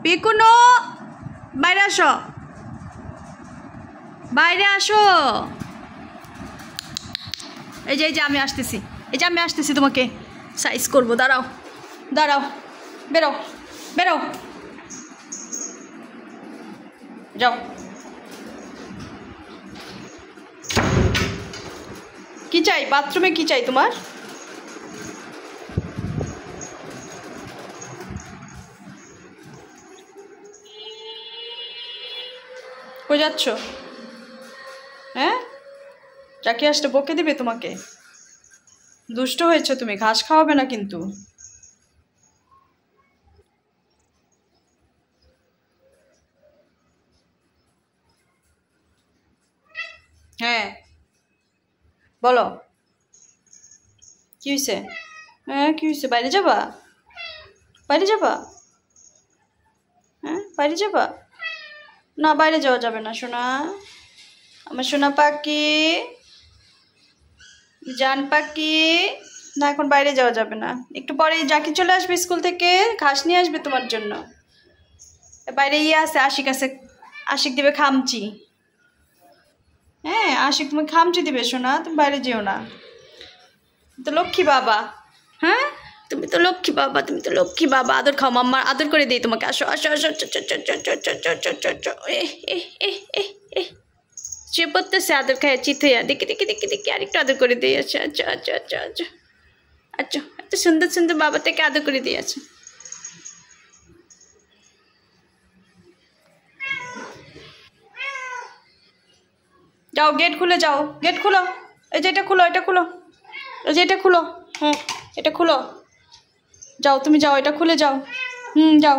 পিকুনো বাইরে আসো, বাইরে আসো। এই যে আমি আসতেছি, এই যে আমি আসতেছি, তোমাকে সাইজ করবো। দাঁড়াও দাঁড়াও, বেরো বেরো, যাও। কি চাই বাথরুমে, কি চাই তোমার? কই যাচ্ছ? হ্যাঁ, যাকে আসলে বকে দিবে তোমাকে। দুষ্ট হয়েছে তুমি, ঘাস খাওয়াবে না কিন্তু। হ্যাঁ বলো, কি হয়েছে? হ্যাঁ কি হয়েছে? বাইরে যাবা? বাইরে যাবা? হ্যাঁ বাইরে যাবা? না বাইরে যাওয়া যাবে না সোনা, আমার সোনা পাখি, জান পাখি। না এখন বাইরে যাওয়া যাবে না, একটু পরেই জাকি চলে আসবে স্কুল থেকে, ঘাস নিয়ে আসবে তোমার জন্য। বাইরে আছে, আশিক আছে, আশিক দিবে খামচি। হ্যাঁ আশিক তুমি খামচি দিবে সোনা, তুমি বাইরে যেও না। তো লক্ষ্মী বাবা, হ্যাঁ তুমি তো লক্ষ্মী বাবা, তুমি তো লক্ষ্মী বাবা। আদর খাও, মাম্মা আদর করে দিই তোমাকে। আসো আসো আসো, সে পড়তেছে, আদর খায় চিত হইয়া। দেখি দেখি দেখি দেখি, আরেকটু আদর করে দিয়ে। আচ্ছা আচ্ছা আচ্ছা আচ্ছা আচ্ছা আচ্ছা, এত সুন্দর সুন্দর বাবা থেকে আদর করে দিয়েছে। যাও গেট খুলে যাও, গেট খুলো। এই যে এটা খুলো, এটা খুলো, এই যে এটা খুলো। হ্যাঁ এটা খুলো, যাও তুমি যাও, এটা খুলে যাও। যাও,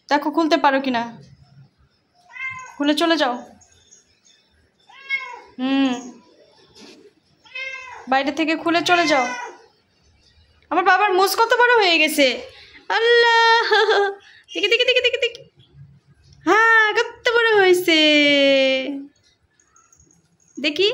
দেখো খুলতে পারো কিনা, খুলে চলে যাও। বাইরে থেকে খুলে চলে যাও। আমার বাবার মুজ কত বড় হয়ে গেছে, আল্লাহ। দেখি দেখি দেখি দেখি দেখি, হ্যাঁ কত বড় হয়েছে দেখি।